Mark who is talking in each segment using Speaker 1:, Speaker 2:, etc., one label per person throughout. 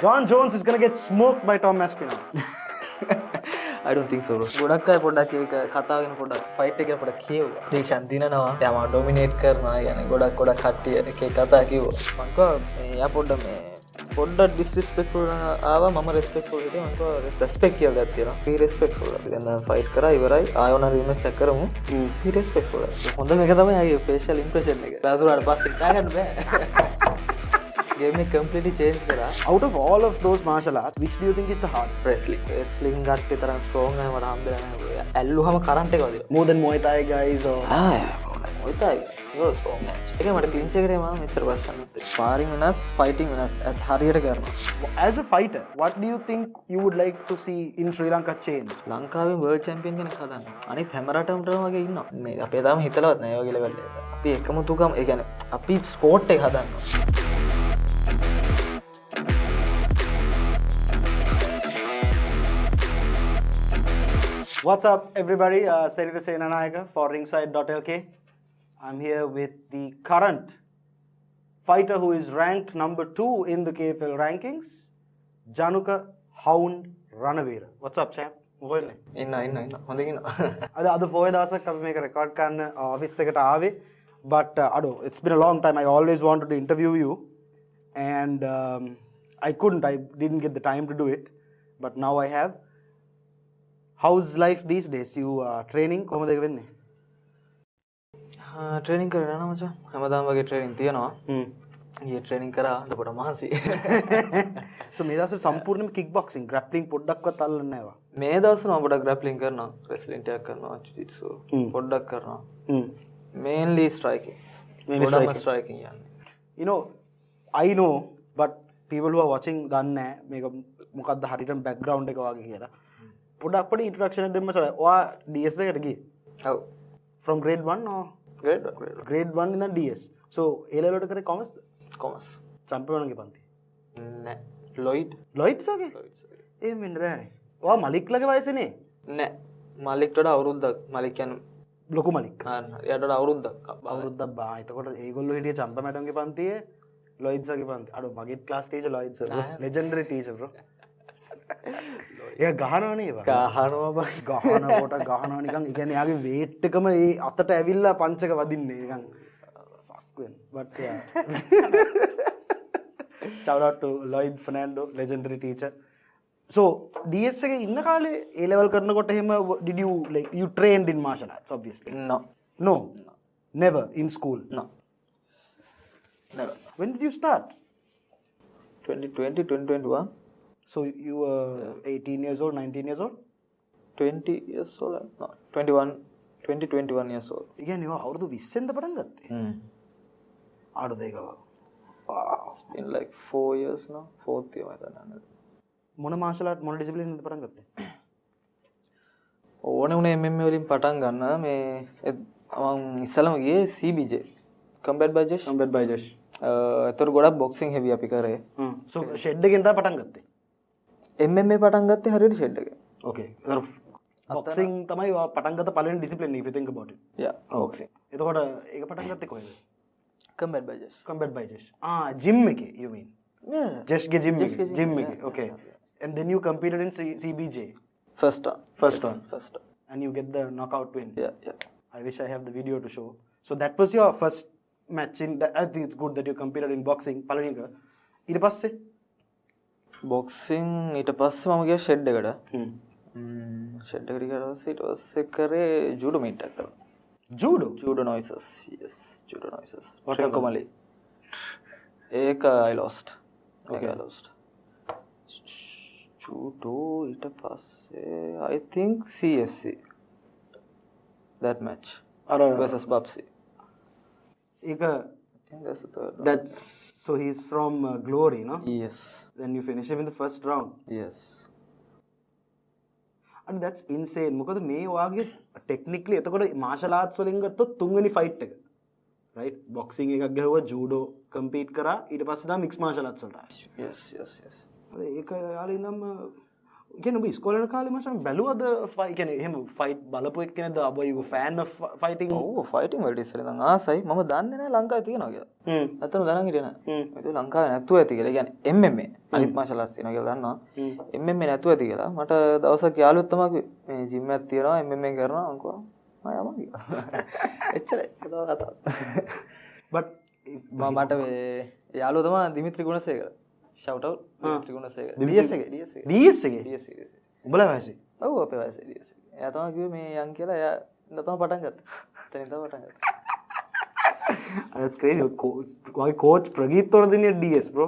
Speaker 1: John Jones is going to get smoked by Tom Aspinall.
Speaker 2: I don't think so bro. ගොඩක් අය පොඩ්ඩක් ඒක කතාව වෙන පොඩ්ඩක් ෆයිට් එක පොඩ්ඩක් කියුවා. දේශන් දිනනවා. යාම ඩොමිනේට් කරනවා. يعني ගොඩක් කට්ටිය එකේ කතා කිව්වා. මං කිව්වා එයා පොඩ්ඩක් ඩිස්රිස්පෙක්ට්ෆුල් ආවා මම රෙස්පෙක්ට්ෆුල් හිටියා. මං කිව්වා රෙස්පෙක්ට් කියලා ගත්තා තියෙනවා. we respectful. අපි දැන් ෆයිට් කරා ඉවරයි. ආයෙ ඕන රිමැච් එක කරමු. we respectful. හොඳම එක තමයි ආයේ ෆේෂල් ඉම්ප්‍රෙෂන් එක. දාසුරාට පස්සේ දාගන්න බෑ. Game completely changed kara.
Speaker 1: Out of all of those martial arts, which do you think is the hard?
Speaker 2: Wrestling gatte taran strong hai mara hambela naha. Alluhama current එක වදිනවා.
Speaker 1: More than Muay Thai guys or
Speaker 2: Muay Thai so strong match. ඒක මට clinch එකට මම මෙච්චර ප්‍රශ්න නැහැ. Sparring වෙනස්, fighting වෙනස්. අත් හරියට කරනවා.
Speaker 1: As a fighter, what do you think you would like to see in Sri Lanka change?
Speaker 2: ලංකාවේ world champion කෙනෙක් හදන්න. අනිත් හැම රටකටම වගේ ඉන්නවා. මේ අපේ තාම හිතලවත් නැහැ ඔය වගේ level එකට. අපි එකමුතුකම් ඒ කියන්නේ අපි sport එක හදන්නවා.
Speaker 1: What's up, everybody? Sarita Senanayaka for Ringside.lk. I'm here with the current fighter who is ranked number 2 in the KFL rankings, Januka Hound Ranavira. What's up, champ? Mobile name?
Speaker 2: ඉන්න හොඳින් ඉන්න.
Speaker 1: අද පොය දවසක් අපි මේක රෙකෝඩ් කරන්න office එකට ආවේ. But it's been a long time. I always wanted to interview you and I didn't get the time to do it. But now I have. How's life these days? You training? කොහොමද ඒක වෙන්නේ?
Speaker 2: Training කරනවා මචං. හැමදාම වගේ training තියනවා. ඊයේ training කරා අදපොට මහන්සි.
Speaker 1: So මේ දවස්වල සම්පූර්ණයෙන්ම kick boxing, grappling පොඩ්ඩක්වත් අල්ලන්නේ නැහැ වා.
Speaker 2: මේ දවස්වල මම පොඩ්ඩක් grappling කරනවා, wrestling ටිකක් කරනවා, jiu-jitsu පොඩ්ඩක් කරනවා. Mainly striking.
Speaker 1: Mainly
Speaker 2: striking යන්නේ.
Speaker 1: You know, I know but people who are watching දන්නේ නැහැ මේක මොකක්ද හරියටම background එක වගේ කියලා. පොඩක් පොඩි ඉන්ට්‍රොඩක්ෂන් එකක් දෙන්න මචං. ඔයා DS එකට ගියේ?
Speaker 2: ඔව්.
Speaker 1: From grade 1 or grade 1 ඉඳන් DS. So A level එකට කරේ commerce?
Speaker 2: Commerce.
Speaker 1: චම්පියන්ගේ පන්ති.
Speaker 2: නෑ. Lloyd's
Speaker 1: වගේ? ඒ මෙන්න බෑනේ. ඔයා මලික්ලගේ වයසනේ?
Speaker 2: නෑ. මලික්ට වඩා අවුරුද්දක්. මලික් කියන්නේ
Speaker 1: ලොකු මලික්.
Speaker 2: එයාට වඩා අවුරුද්දක්.
Speaker 1: අවුරුද්දක් බා. එතකොට ඒගොල්ලෝ හිටියේ චම්පා මැඩම්ගේ පන්තියේ Lloyd's වගේ පන්ති. අර මගේ class teacher Lloyd's bro. Legendary teacher bro. එයා ගහනවනේ ඒවා.
Speaker 2: ගහනවා බං.
Speaker 1: ගහනකොට ගහනවා නිකන්. ඒ කියන්නේ යාගේ weight එකම ඒ අතට ඇවිල්ලා පංච එක වදින්නේ නිකන්. fuck වෙන. but yeah. shout out to Lloyd Fernando, legendary teacher. So DS එකේ ඉන්න කාලේ A level කරනකොට එහෙම did you like you trained in martial arts obviously? No. Never in school.
Speaker 2: No. Never.
Speaker 1: When did you start?
Speaker 2: 2020 2021.
Speaker 1: So you were 18 years old, 19 years old?
Speaker 2: 20 years old. No, 21 years old.
Speaker 1: ඒ කියන්නේ ඔයා අවුරුදු 20 ෙන්ද පටන් ගත්තේ? අඩු දෙකව.
Speaker 2: It's been like 4 years now. 4th year මම දන්නේ.
Speaker 1: මොන marshal art මොන ඩිසිප්ලින් එකද පටන් ගත්තේ?
Speaker 2: ඕනේ උනේ MMA වලින් පටන් ගන්න මේ මම ඉස්සලම ගියේ CBJ. Combat by Jesh. ඒතර ගොඩක් boxing heavy අපි කරේ.
Speaker 1: So shed එකෙන් තමයි පටන් ගත්තේ?
Speaker 2: MMA පටන් ගත්තේ හරියට shed එකෙන්.
Speaker 1: Okay. boxing තමයි ඔයා පටන් ගත්ත පළවෙනි discipline if you think about it.
Speaker 2: Yeah, boxing.
Speaker 1: එතකොට ඒක පටන් ගත්තේ කොහෙද?
Speaker 2: Combat by Jesh.
Speaker 1: Gym එකේ you mean?
Speaker 2: Yeah.
Speaker 1: Jesh ගේ gym එකේ. Okay. And then you competed in CBJ.
Speaker 2: First one.
Speaker 1: And you get the knockout win.
Speaker 2: Yeah.
Speaker 1: I wish I have the video to show. So that was your first match in that. I think it's good that you competed in boxing. පළවෙනි එක. ඊට පස්සේ
Speaker 2: boxing ඊට පස්සේ මම ගියා shed එකට. shed එකට ගියා ඊට පස්සේ කරේ judo meet එකක් කරා.
Speaker 1: Judo
Speaker 2: noises. Yes, judo noises. Trincomalee. ඒක I lost. Okay, I lost. judo ඊට පස්සේ I think CFC. That match. Versus Babsi.
Speaker 1: ඒක
Speaker 2: I think that's the third round.
Speaker 1: That's so he's from Glory, no?
Speaker 2: Yes.
Speaker 1: Then you finish him in the first round.
Speaker 2: Yes.
Speaker 1: And that's insane. මොකද මේ වාගේ technically එතකොට martial arts වලින් ගත්තොත් තුන්වෙනි fight එක. Right? boxing එකක් ගහුවා judo compete කරා ඊට පස්සේ තමයි mixed martial arts වලට ආවේ.
Speaker 2: Yes.
Speaker 1: ඒක යාළුවා ඉඳන්ම කියන්නේ ඔබ ඉස්කෝලේ යන කාලේ මචං බැලුවද කියන්නේ එහෙම ෆයිට් බලපු එක්කෙනෙක්ද අබ you fan of fighting
Speaker 2: ඔව් ෆයිටින් වලට ඉස්සෙල්ලා ඉඳන් ආසයි මම දන්නේ නැහැ ලංකාවේ තියෙනවා කියලා. නැත්තම් දැනන් හිටියේ නැහැ. ඒක ලංකාවේ නැතුව ඇති කියලා. කියන්නේ MMA අනිත් මාෂල් ආර්ට්ස් තියෙනවා කියලා දන්නවා. MMA නැතුව ඇති කියලා. මට දවසක් යාළුවෙක් තමයි කිව්වේ මේ ජිම් එකක් තියෙනවා MMA කරනවා මං කිව්වා මම යමු කියලා. එච්චරයි. ඒක කතාව.
Speaker 1: but
Speaker 2: මට මේ යාළුවා තමයි දිමිත්‍රි Gunasekara. shout out දිමිත්‍රි Gunasekara. DS එකේ. DS එකේ.
Speaker 1: උඹලා වයසේ
Speaker 2: ඔව් අපේ වයසේ DS එකේ. එයා තමයි කිව්වේ මේ යන් කියලා එයා ඉඳන් තමයි පටන් ගත්තා. එතනින් තමයි පටන් ගත්තා.
Speaker 1: that's crazy why coach Prageeth තොරදිනේ DS bro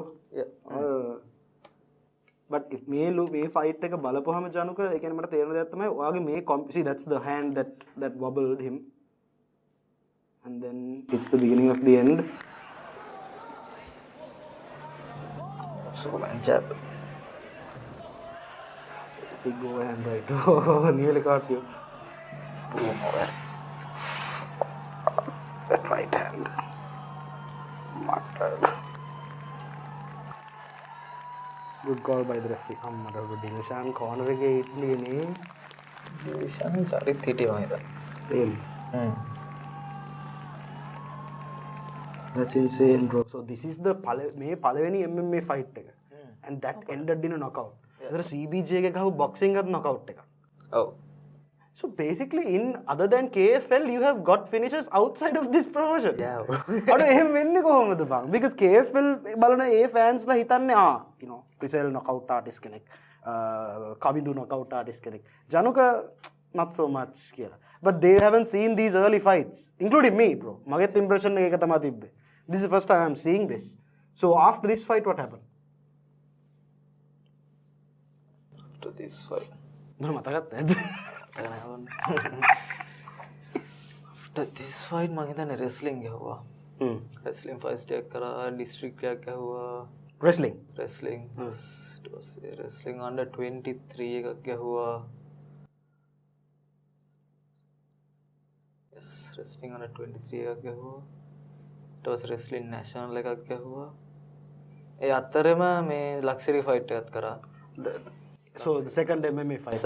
Speaker 1: but if මේ fight එක බලපුවාම ජනුක ඒ කියන්නේ මට තේරෙන දෙයක් තමයි ඔයාගේ මේ see that's the hand that wobbled him and then it's the beginning of the end
Speaker 2: so man jab
Speaker 1: big overhand right oh nearly caught you that right hand muttered good call by the referee අම්මට Dilshan corner එකේ ඉන්නේ නේ
Speaker 2: ඩිල්ෂාන් චරිත හිටියා මම හිතා
Speaker 1: really that's insane bro so this is the මේ පළවෙනි MMA fight එක and that ended in a knockout ඒතර CBJ එකේ ගහුව boxing එකත් knockout එකක්
Speaker 2: ඔව්
Speaker 1: so basically in other than KFL you have got finishes outside of this promotion
Speaker 2: yeah bro
Speaker 1: අර එහෙම වෙන්නේ කොහොමද බං because KFL බලන ඒ fans ලා හිතන්නේ you know Priscil knockout artist කෙනෙක් කවිඳු knockout artist කෙනෙක් ජනුක not so much කියලා but they haven't seen these early fights including me bro මගෙත් impression එක තමයි තිබ්බේ this is the first time I'm seeing this so after this fight what happened
Speaker 2: after this fight
Speaker 1: මම මතකත් නැද්ද
Speaker 2: after this fight මම හිතන්නේ wrestling ගහුවා wrestling first එකක් කරා district එකක් ගහුවා
Speaker 1: wrestling
Speaker 2: ඊට පස්සේ wrestling under 23 එකක් ගහුවා yes wrestling under 23 එකක් ගහුවා ඊට පස්සේ wrestling national එකක් ගහුවා ඒ අතරෙම මේ luxury fight එකක් කරා
Speaker 1: so the second MMA fight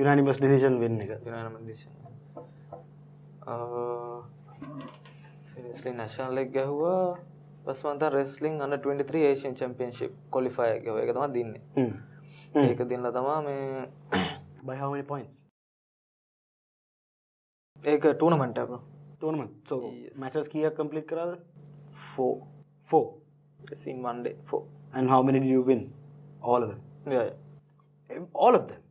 Speaker 1: unanimous decision win එක
Speaker 2: unanimous decision wrestling national එක ගහුවා බස් මම දැන් wrestling under 23 asian championship qualifier එක ගහුවා ඒක තමයි දින්නේ ඒක දිනලා තමයි මේ
Speaker 1: by how many points
Speaker 2: ඒක tournament එක bro
Speaker 1: tournament so
Speaker 2: yes.
Speaker 1: matches කීයක් complete කරාද
Speaker 2: 4 yes in one day 4
Speaker 1: and how many did you win all of them
Speaker 2: yeah
Speaker 1: all of them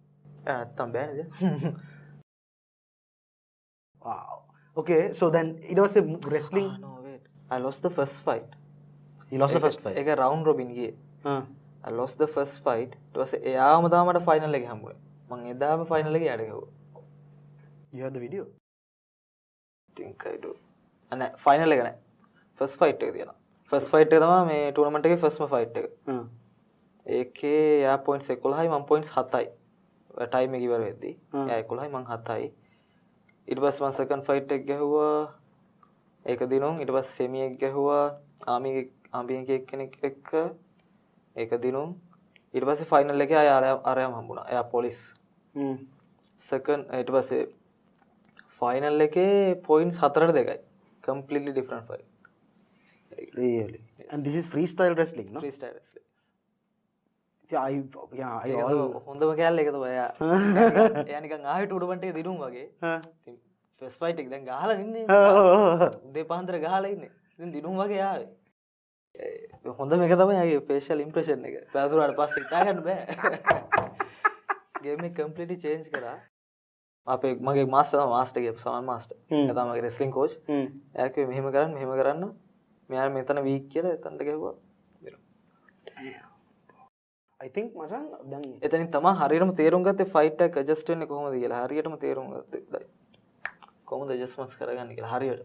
Speaker 2: නැත්තම් බෑනේ
Speaker 1: wow okay so then it was a wrestling
Speaker 2: no wait I lost the first fight
Speaker 1: you lost the first fight
Speaker 2: ඒක round robin ගියේ I lost the first fight ඊට පස්සේ එයාම තමයි මට final එක හම්බුනේ මම එදාම final එක යාට ගහුවා
Speaker 1: you have the video
Speaker 2: think I do අනේ final එක නෑ first fight එක තියෙනවා first fight එක තමයි මේ tournament එකේ first fight එක ඒකේ යා points 11යි මම points 7යි time එක ඉවර වෙද්දී යා 11යි මම 7යි ඊට පස්සේ මම second fight එක ගැහුවා ඒක දිනුම් ඊට පස්සේ semi එක ගැහුවා ආමි කෙනෙක් එක්ක ඒක දිනුම් ඊට පස්සේ final එකේ ආරයම හම්බුණා එයා police second ඊට පස්සේ final එකේ points 4ට 2යි completely different fight
Speaker 1: really and this is freestyle wrestling no
Speaker 2: freestyle wrestling
Speaker 1: I all
Speaker 2: හොඳම කෑල්ල එක තමයි එයා නිකන් ආයෙ ටූර්නමන්ට් එකේ දිනුම් වගේ ඉතින් ෆස්ට් ෆයිට් එක දැන් ගහලා ඉන්නේ උදේ පාන්දර ගහලා ඉන්නේ ඉතින් දිනුම් වගේ ආවේ හොඳම එක තමයි ආගේ ෆේෂල් ඉම්ප්‍රෙෂන් එක පැදුරාට පස්සේ හිතා ගන්න බෑ ගේම් එක කම්ප්ලීට්ලි චේන්ජ් කරා අපේ මගේ මාස්ටර් ගේ සමන් මාස්ටර් එයා තමයි මගේ රෙස්ලින් කෝච් එයා කිව්වේ මෙහෙම කරන්න මෙයා මෙතන වීක් කියලා එතනට ගිහුවා
Speaker 1: I think මචං දැන්
Speaker 2: එතනින් තමයි හරියටම තේරුම් ගත්තේ ෆයිට් එක ඇඩ්ජස්ට් වෙන්නේ කොහොමද කියලා හරියටම තේරුම් ගත්තේ කොහොමද ඇඩ්ජස්ට්මන්ට්ස් කරගන්නේ කියලා හරියට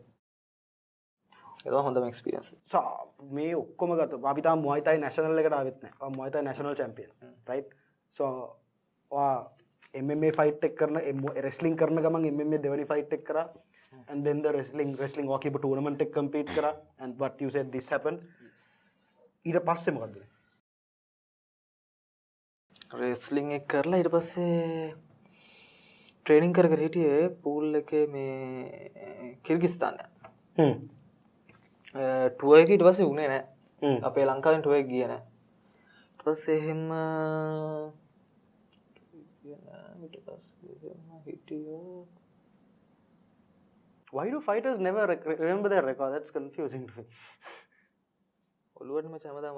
Speaker 2: ඒක තමයි හොඳම එක්ස්පීරියන්ස්
Speaker 1: so මේ ඔක්කොම ගත්තා අපි තාම Muay Thai national එකට ආවෙත් නැහැ Muay Thai national champion right so MMA fight එක කරන wrestling කරන ගමන් MMA දෙවෙනි fight එක කරා and then the wrestling walkie tournament එක compete කරා and what you said this happened ඊට පස්සේ මොකද
Speaker 2: රෙස්ලිං එක කරලා ඊට පස්සේ ට්‍රේනින් කර කර හිටියේ පූල් එකේ මේ කිර්ගිස්තානය ටුව එක ඊට පස්සේ උනේ නැහැ අපේ ලංකාවෙන් ටුව එක ගියේ නැහැ ඊට පස්සේ එහෙම
Speaker 1: Why do fighters never remember their record? That's confusing to me.
Speaker 2: ඔළුවට මචං හැමදාම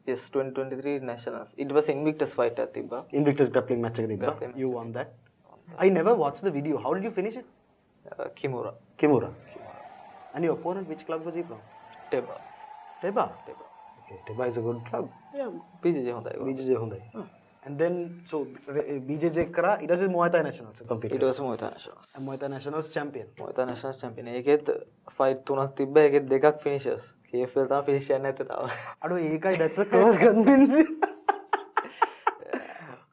Speaker 2: Yes, 2023 nationals. It was Invictus fight at Tibba.
Speaker 1: Invictus grappling match එක තිබ්බා. You won that. I never watched the video. How did you finish it?
Speaker 2: Kimura.
Speaker 1: Kimura. And your opponent, which club was he from?
Speaker 2: Teba.
Speaker 1: Teba. Okay, Teba is a good club.
Speaker 2: Yeah, BJJ හොඳයි.
Speaker 1: BJJ හොඳයි. And then, so BJJ කරා, it was Muay Thai Nationals compete.
Speaker 2: It was Muay Thai Nationals.
Speaker 1: And Muay Thai Nationals champion.
Speaker 2: Muay Thai Nationals champion. ඒකෙත් fight තුනක් තිබ්බා. ඒකෙත් දෙකක් finishes. KFL තමයි finish යන්නේ නැත්තේ තාම.
Speaker 1: අඩෝ ඒකයි that's a close convincing.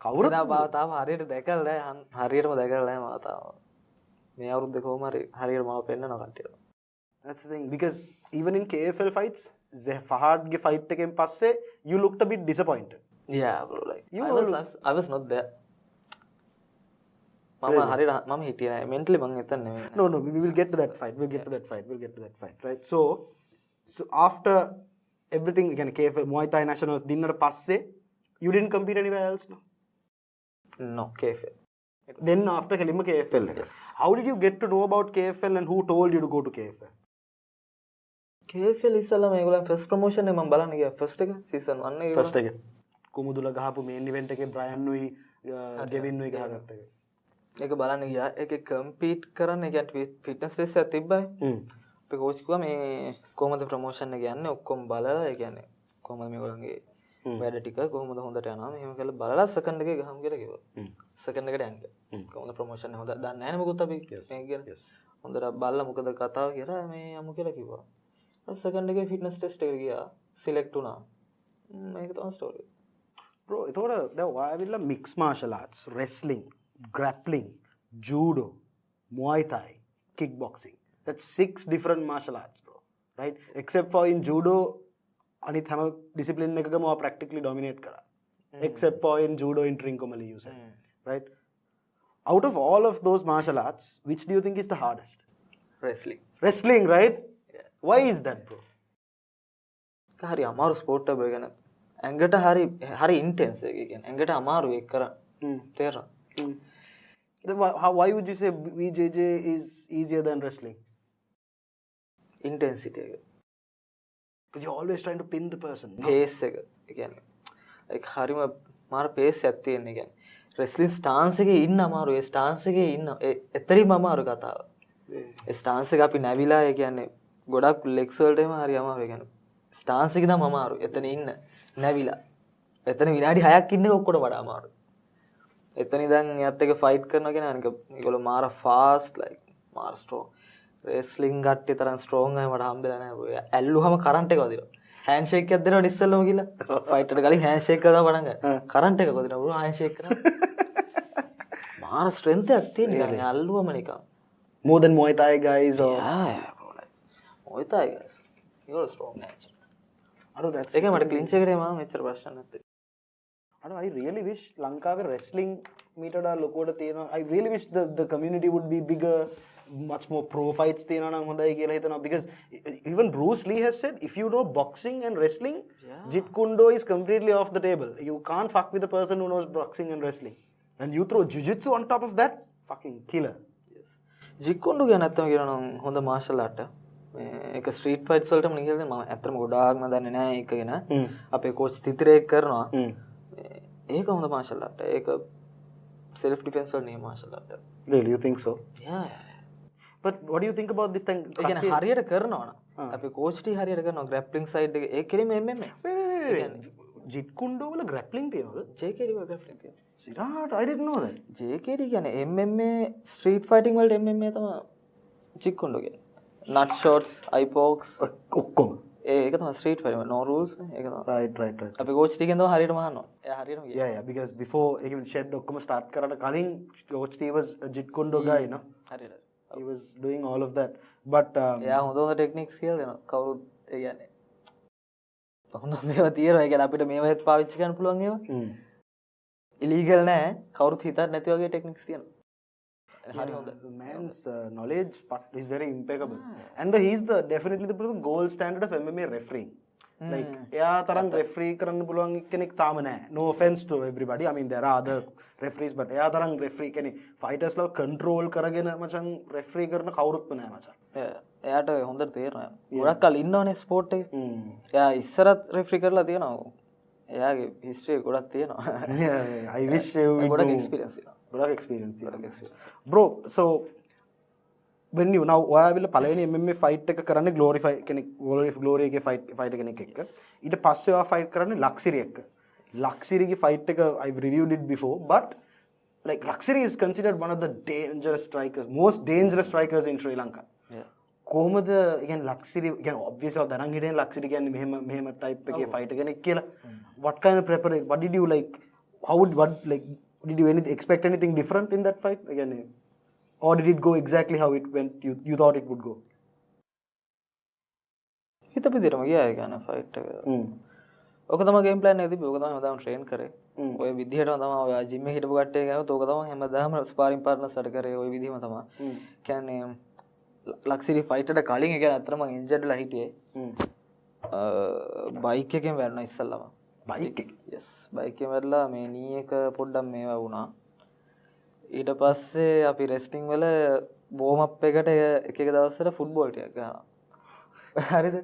Speaker 1: කවුරුත්
Speaker 2: තාම හරියට දැකලා නැහැ. හරියටම දැකලා නැහැ මාව තාම. මේ අවුරුද්දේ කොහොම හරියට මාව පෙන්නනවා කට්ටියට.
Speaker 1: That's the thing because even in KFL fights, Fahadගේ fight එකෙන් පස්සේ you looked a bit disappointed.
Speaker 2: Yeah, bro, like I was not there. මම හරියට මම හිටියේ නැහැ. mentally මම එතන නෙමෙයි.
Speaker 1: No, we will get to that fight. We'll get to that fight, right? So after everything again KFL Muay Thai Nationals දින්නට පස්සේ you didn't compete anywhere else, no?
Speaker 2: No, KFL.
Speaker 1: Then after කෙලින්ම KFL එක. How did you get to know about KFL and who told you to go to KFL?
Speaker 2: KFL ඉස්සලා මේගොල්ලන් first promotion එක මම බලන්න ගියා first එක season 1 එක.
Speaker 1: First එක. කුමුදුල ගහපු main event එකේ Brian නුයි Gavin නුයි ගහගත්ත එක.
Speaker 2: ඒක බලන්න ගියා. ඒකේ compete කරන්න ඒ කියන්නේ fitness test එකක් තිබ්බනේ. අපේ coach කිව්වා මේ කොහොමද promotion එක යන්නේ ඔක්කොම බලලා ඒ කියන්නේ කොහොමද මේගොල්ලන්ගේ වැඩ ටික කොහොමද හොඳට යනවා මෙහෙම කියලා බලලා second එකේ ගහමු කියලා කිව්වා. second එකට යන්න. කොහොමද promotion එක හොඳ දන්නේ නැහැ නේ මොකුත් අපි මේක ගැන. හොඳට බලලා මොකද කතාව කියලා මේ යමු කියලා කිව්වා. second එකේ fitness test එකට ගියා. select වුණා. මේක තමයි story.
Speaker 1: Bro, එතකොට දැන් ඔයාවිල්ලා mixed martial arts, wrestling, grappling, judo, Muay Thai, kickboxing. That's 6 different martial arts, bro. Right? Except for in judo, අනිත් හැම discipline එකකම ඔයා practically dominate කරා. Except for in judo in Trincomalee you said. Right? Out of all of those martial arts, which do you think is the hardest?
Speaker 2: Wrestling.
Speaker 1: Wrestling, right?
Speaker 2: Yeah.
Speaker 1: Why is that, bro?
Speaker 2: හරි අමාරු sport එක ගැන ඇඟට හරි intents එක කියන්නේ ඇඟට අමාරු ඒක කරන්න තේරෙනවා.
Speaker 1: Why would you say BJJ is easier than wrestling?
Speaker 2: Intensity එක.
Speaker 1: Because you're always trying to pin the person.
Speaker 2: pace එක කියන්නේ like හරිම මාර pace එකක් තියෙන කියන්නේ wrestling stance එකේ ඉන්න අමාරු ඒ stance එකේ ඉන්න එතරින්ම අමාරු කතාව. ඒ stance එක අපි නැවිලා ඒ කියන්නේ ගොඩක් legs වලට එම හරි අමාරු ඒ කියන්නේ stance එක තමයි අමාරු. එතන ඉන්න නැවිලා. එතන විනාඩි 6ක් ඉන්න එක ඔක්කොට වඩා අමාරු. එතන ඉඳන් එයත් එක ෆයිට් කරනවා කියන අනික ඒගොල්ලෝ මාර fast like මාර strong. wrestling කට්ටිය තරම් strong අය මට හම්බෙලා නැහැ. ඇල්ලුවම කරන්ට් එක වදිනවා. handshake එකක් දෙනවනේ ඉස්සෙල්ලම ගිහලා. ෆයිට් එකට කලින් handshake කරලා පටන් ගන්න. කරන්ට් එක වදිනවා බ්‍රෝ handshake කරනවා. මාර strength එකක් තියෙන නිකන් ඇල්ලුවම නිකන්.
Speaker 1: More than Muay Thai guys or
Speaker 2: yeah bro like Muay Thai guys. You're strong nature.
Speaker 1: that's
Speaker 2: ඒක මට clinch එකට මම මෙච්චර ප්‍රශ්න නැත්තේ.
Speaker 1: I really wish ලංකාවේ wrestling මීට වඩා ලොකුවට තියෙනවා. I really wish the community would be bigger, much more pro fights තියෙනවා නම් හොඳයි කියලා හිතනවා. Because even Bruce Lee has said if you know boxing and wrestling, Jeet Kune Do is completely off the table. You can't fuck with a person who knows boxing and wrestling. And you throw jiu-jitsu on top of that, fucking killer.
Speaker 2: Yes. Jeet Kune Do ගැන නැත්තම කියනවා නම් හොඳ martial art. ඒක street ෆයිට්ස් වලටම නිකන් මම ඇත්තටම ගොඩාක්ම දන්නේ නැහැ ඒක ගැන. අපේ කෝච් තිතරේක් කරනවා. ඒක හොඳ මාෂල් ආර්ට්. ඒක self defense වල නේ martial art.
Speaker 1: Really, you think so?
Speaker 2: Yeah.
Speaker 1: But what do you think about this thing?
Speaker 2: ඒ කියන්නේ හරියට කරනවා නම් අපේ කෝච් ටි හරියට කරනවා grappling side එක. ඒක කෙලින්ම MMA.
Speaker 1: Jeet Kune Do වල grappling තියෙනවද?
Speaker 2: JKD වල grappling තියෙනවා.
Speaker 1: සිරාට I didn't know that.
Speaker 2: JKD කියන්නේ MMA street fighting වලට MMA තමයි Jeet Kune Do කියන්නේ. Nut shots, eye pokes
Speaker 1: ඔක්කොම.
Speaker 2: ඒක තමයි street fighting. No rules නේ. ඒක තමයි.
Speaker 1: Right.
Speaker 2: අපේ කෝච් ටි කියනවා හරියට මහනවා. එයා හරියටම කියනවා.
Speaker 1: Yeah, because before even shed ඔක්කොම start කරන්න කලින් coach T was a Jeet Kune Do guy, no?
Speaker 2: හරියට.
Speaker 1: he was doing all of that. But
Speaker 2: එයා හොඳ හොඳ ටෙක්නික්ස් කියලා දෙනවා කවුරුත් ඒ කියන්නේ හොඳ හොඳ ඒවා තියෙනවා ඒ කියන්නේ අපිට මේවත් පාවිච්චි කරන්න පුළුවන් ඒවා ඉලීගල් නෑ කවුරුත් හිතන්නේ නැති වගේ ටෙක්නික්ස් තියෙනවා හරි හොඳ
Speaker 1: the man's knowledge is very impeccable. And he's definitely the gold standard of MMA refereeing. Like එයා තරම් referee කරන්න පුළුවන් කෙනෙක් තාම නැහැ. No offense to everybody. I mean there are other referees but එයා තරම් referee කෙනෙක් fighters ලා control කරගෙන මචං referee කරන කවුරුත්ම නැහැ මචං.
Speaker 2: එයාට හොඳට තේරෙනවා. ගොඩක් කල් ඉන්නවනේ ස්පෝර්ට් එකේ. එයා ඉස්සරත් referee කරලා තියෙනවා. එයාගේ history ගොඩක් තියෙනවා.
Speaker 1: Yeah, I wish you would
Speaker 2: ගොඩක් experience තියෙනවා.
Speaker 1: ගොඩක් experience. Bro, so when you now ඔයාවිල පළවෙනි MMA fight එක කරන්නේ glory එකේ fight කෙනෙක් එක්ක ඊට පස්සේ ඔයා fight කරන්නේ ලක්සිරි එක්ක ලක්සිරිගේ fight එක I've reviewed it before but like Laksiri is considered one of the most dangerous strikers in Sri Lanka. කොහොමද again ලක්සිරි again obviously දැනන් හිටියනේ ලක්සිරි කියන්නේ මෙහෙම type එකේ fight කෙනෙක් කියලා what kind of preparation what did you like did you expect anything different in that fight again or did it go exactly how it went you thought it would go?
Speaker 2: හිතපු විදිහටම ගියා ඒ කියන්නේ fight එක. ඔක තමයි game plan එක තිබ්බේ. ඔක තමයි හැමදාම ට්‍රේන් කරේ. ඔය විදිහටම තමයි ඔය ජිම් එකේ හිටපු කට්ටිය ගාවත් ඔක තමයි හැමදාම ස්පාරින් පාර්ට්නර්ස්ලා කරේ ඔය විදිහම තමයි. කියන්නේ ලක්සිරි ෆයිට් එකට කලින් ඒ කියන්නේ අතර මම ඉන්ජර්ඩ්ලා හිටියේ. බයික් එකෙන් වැටුණා ඉස්සල්ලාම.
Speaker 1: බයික් එක?
Speaker 2: yes බයික් එකෙන් වැටලා මේ නී එක පොඩ්ඩක් මේවා වුණා. ඊට පස්සේ අපි රෙස්ටිං වල වෝම් අප් එකට එක දවස්වල ෆුට්බෝල් ටිකක් ගහනවා. හරිද?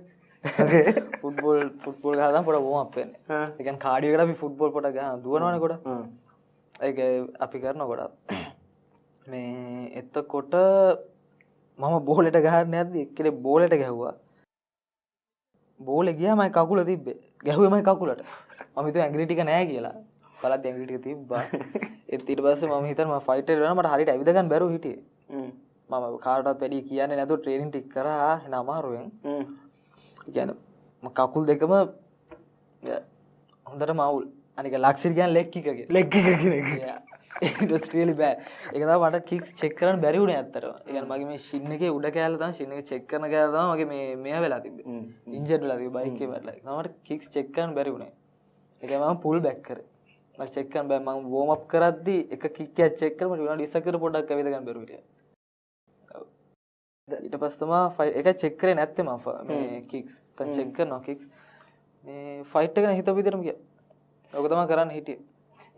Speaker 2: okay ෆුට්බෝල් ගහලා පොඩ වෝම් අප් වෙන්නේ. ඒ කියන්නේ කාඩියෝ එකට අපි ෆුට්බෝල් පොඩක් ගහනවා. දුවනවනේ කොට. ඒක අපි කරනවා කොට. මේ එතකොට මම බෝලෙට ගහන්න යද්දි එක්කෙනෙක් බෝලෙට ගැහුවා. බෝලේ ගියා මම කකුල තිබ්බේ. ගැහුවේ මම කකුලට. මම හිතුවා ඇඟිලි ටික නෑ කියලා. බලද්දි ඇඟිලි ටික තිබ්බා. ඒත් ඊට පස්සේ මම හිතනවා මම ෆයිට් එකට යනවා මට හරියට ඇවිද ගන්න බැරුව හිටියේ. මම කාටවත් වැඩි කියන්නේ නැතුව ට්‍රේනින් ටික කරා එන අමාරුවෙන්. ඒ කියන්නේ මම කකුල් දෙකම හොඳට මවුල්. අනික ලක්සිරි කියන්නේ ලෙග් කික් එකේ.
Speaker 1: ලෙග් කික් කියන එක.
Speaker 2: it was really bad. ඒක තමයි මට කික්ස් චෙක් කරන්න බැරි වුණේ ඇත්තටම. ඒ කියන්නේ මගේ මේ ෂින් එකේ උඩ කෑල්ල තමයි ෂින් එක චෙක් කරන කෑල්ල තමයි මගේ මේ මෙයා වෙලා තිබ්බේ. ඉන්ජර්ඩ් වෙලා තිබ්බේ බයික් එකේ වැටලා. ඒක තමයි මට කික්ස් චෙක් කරන්න බැරි වුණේ. ඒකයි මම පුල් බෑක් කරේ. මම චෙක් කරන්න බෑ මම වෝම් අප් කරද්දි එක කික් එකක් චෙක් කරලා මට විනාඩි 20කට පොඩ්ඩක් ඇවිද ගන්න බැරුව හිටියා. ඊට පස්සේ තමයි ෆයිට් එක චෙක් කරේ නැත්තේ මම මේ කික්ස්. දැන් චෙක් කරනවා කික්ස්. මේ ෆයිට් එක නේ හිතපු විදිහටම ගියා. ඔක තමයි කරන්න හිටියේ.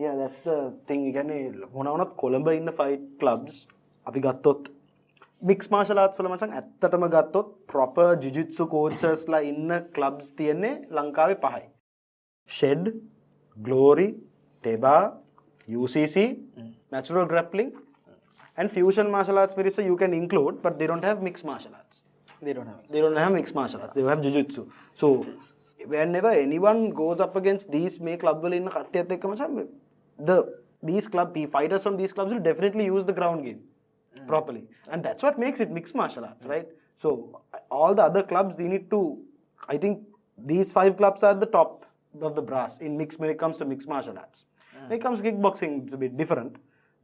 Speaker 1: Yeah, that's the thing. ඒ කියන්නේ මොන වුණත් කොළඹ ඉන්න fight clubs අපි ගත්තොත් mixed martial arts වල මචං ඇත්තටම ගත්තොත් proper jiu-jitsu coaches ලා ඉන්න clubs තියෙන්නේ ලංකාවේ 5යි. Shed, Glory, Teba, UCC, Natural Grappling and Fusion Martial Arts Mirisa you can include but they don't have mixed martial arts. They don't have mixed martial arts. They have jiu-jitsu. So whenever anyone goes up against these මේ club වල ඉන්න කට්ටියත් එක්ක මචං these fighters from these clubs will definitely use the ground game properly and that's what makes it mixed martial arts, right? So all the other clubs they need to I think these 5 clubs are the top of the brass in when it comes to mixed martial arts. When it comes to kickboxing it's a bit different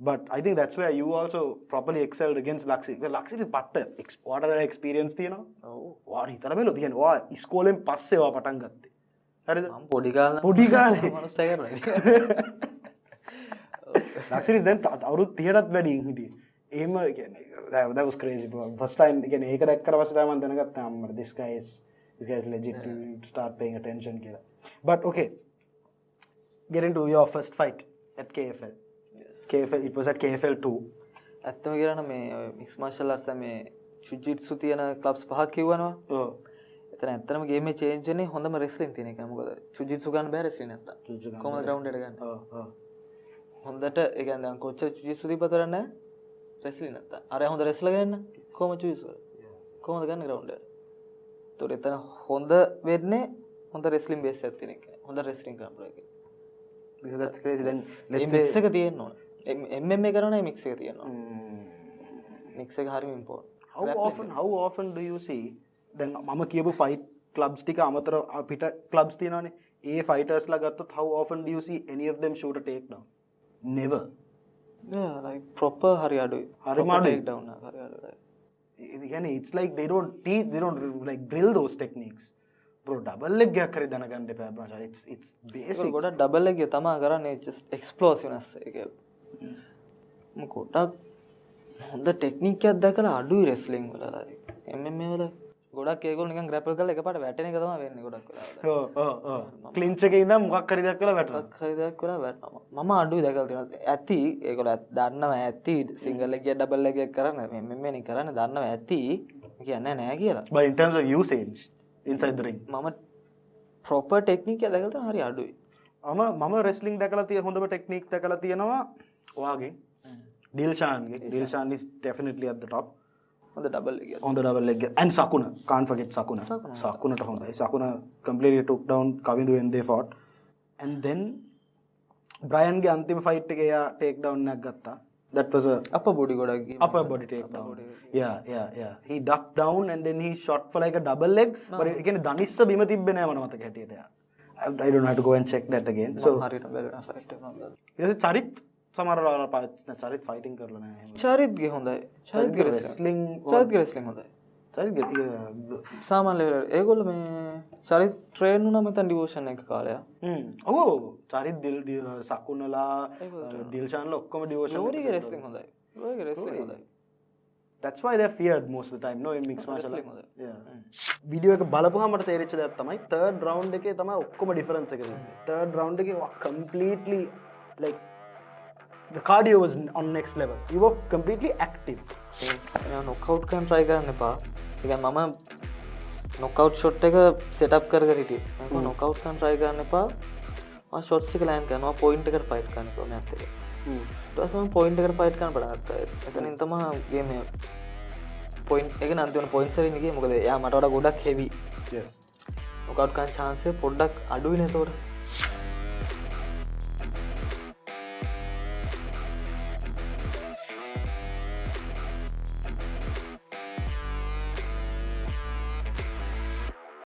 Speaker 1: but I think that's where you also properly excelled against Laksiri. Well, Laksiri පට්ට what are the experience තියෙනවා? ඔව් හිතලා බලලා තියෙනවා. ඔයා ඉස්කෝලෙන් පස්සේ ඔයා පටන් ගත්තේ. හරිද?
Speaker 2: මම පොඩි කාලේ මනුස්සය කරනවා.
Speaker 1: Laksiri then අවුරුදු 30ටත් වැඩි හිටියේ. එහෙම කියන්නේ that was crazy bro. First time කියන්නේ ඒක දැක්කට පස්සේ තමයි මම දැනගත්තා අම්මට this guy is legit to start paying attention කියලා. But okay. Get into your first fight at KFL. KFL it was at KFL 2.
Speaker 2: ඇත්තම කියනවා මේ මික්ස් මාෂල් ආර්ට්ස් මේ ජුජිට්සු තියෙන ක්ලබ්ස් 5ක් කිව්වනවා. ඔව්. එතන ඇත්තටම ගේම් එක චේන්ජ් වෙන්නේ හොඳම රෙස්ලින් තියෙන එක. මොකද ජුජිට්සු ගන්න බෑ රෙස්ලින් නැත්තම්. කොහොමද ග්‍රවුන්ඩ් එකට ගන්න? ඔව්. හොඳට ඒ කියන්නේ දැන් කොච්චර ජුජිට්සු දීපතර නැහැ රෙස්ලින් නැත්තම්. අර හොඳ රෙස්ලර් ගන්න කොහොමද ජුජිට්සු? කොහොමද ගන්න ග්‍රවුන්ඩ් එකට? ඒතකොට එතන හොඳ වෙන්නේ හොඳ රෙස්ලින් බේස් එකක් තියෙන එක. හොඳ රෙස්ලින් කරන එක.
Speaker 1: Because that's crazy then let's
Speaker 2: say mix එක තියෙන්න ඕන. MMA කරනවා mix එක තියෙනවා. mix එක හරිම important.
Speaker 1: How often do you see දැන් මම කියපු fight clubs ටික අමතර පිට clubs තියෙනවානේ. ඒ fighters ලා ගත්තොත් how often do you see any of them shoot a takedown? Never.
Speaker 2: Yeah, like proper හරි අඩුයි.
Speaker 1: හරිම අඩුයි.
Speaker 2: takedown හරි අඩුයි.
Speaker 1: කියන්නේ it's like they don't like drill those techniques. bro double leg එකක් හරි දැනගන්න එපා bro. it's basic.
Speaker 2: ගොඩක් ඩබල් එක තමා කරන්නේ just explosiveness එක. ගොඩක් හොඳ ටෙක්නික් එකක් දැකලා අඩුයි රෙස්ලිං වල. MMA වල ගොඩක් ඒගොල්ලෝ නිකන් ග්‍රැපල් කරලා එකපාරට වැටෙන එක තමයි වෙන්නේ ගොඩක් වෙලාවට.
Speaker 1: ඔව් ක්ලින්ච් එකේ ඉඳන් මොකක් හරි දෙයක් කරලා වැටෙනවා.
Speaker 2: මොකක් හරි දෙයක් කරලා වැටෙනවා. මම අඩුයි දැකලා තියෙනවා. ඇති ඒගොල්ලෝ දන්නවා ඇති සිංගල් එක ඩබල් එක කරන්න MMA නේ කරන්නේ දන්නවා ඇති කියන්නේ නැහැ කියලා.
Speaker 1: but in terms of usage inside the ring
Speaker 2: මම ප්‍රොපර් ටෙක්නික් එක දැකලා තියෙනවා හරි අඩුයි.
Speaker 1: මම රෙස්ලිං දැකලා තියෙන හොඳම ටෙක්නික්ස් දැකලා තියෙනවා ඔයාගේ Dilshan is definitely at the top.
Speaker 2: හොඳ ඩබල් එක.
Speaker 1: On the double leg and Sakuna, can't forget Sakuna. Sakuna to hondai. Sakuna completely took down Kavindu when they fought. And then Brian ge antima fight එක එයා take down එකක් ගත්තා. That was a
Speaker 2: upper body ගොඩක් ගියා.
Speaker 1: upper body take down. Yeah. He ducked down and then he shot for like a double leg. But ඒ කියන්නේ දනිස්ස බිම තිබ්බේ නෑ මට මතක හැටියට එයා. I don't have to go and check that again. So
Speaker 2: හරියට බැලුවා fight එක මම.
Speaker 1: ඊට පස්සේ චරිත් සමහර චරිත් fighting කරලා නෑ එහෙම.
Speaker 2: චරිත්ගේ හොඳයි. චරිත්ගේ
Speaker 1: wrestling
Speaker 2: රෙස්ලිං හොඳයි. සාමාන්‍ය ලෙවල් ඒගොල්ලෝ මේ චරිත් ට්‍රේන් වුණා මෙතන ඩිවෝෂන් එක කාලයක්.
Speaker 1: ඔව් චරිත් සකුණලා දිල්ෂාන්ලා ඔක්කොම ඩිවෝෂන්.
Speaker 2: ලෝරිගේ රෙස්ලිං හොඳයි. ලෝරිගේ රෙස්ලිං හොඳයි.
Speaker 1: That's why they're feared most of the time no in mixed martial arts. Video එක බලපුවාම මට තේරෙච්ච දෙයක් තමයි third round එකේ තමයි ඔක්කොම difference එක තිබ්බේ. third round එකේ completely like the cardio was on next level. You were completely active.
Speaker 2: එයා knockout කරන්න try කරන්න එපා. ඒ කියන්නේ මම knockout shot එක set up කර හිටියේ. මම knockout කරන්න try කරන්න එපා. මම shots එක land කරනවා point එකට fight කරන්න ඕනේ මෑත් එක. ඊට පස්සේ මම point එකට fight කරන්න පටන් ගත්තා. එතනින් තමයි game එක point එක නම් අන්තිම points වලින් ගියේ. මොකද එයා මට වඩා ගොඩක් heavy.
Speaker 1: Yes.
Speaker 2: knockout කරන්න chance එක පොඩ්ඩක් අඩුයිනේ ඒතකොට.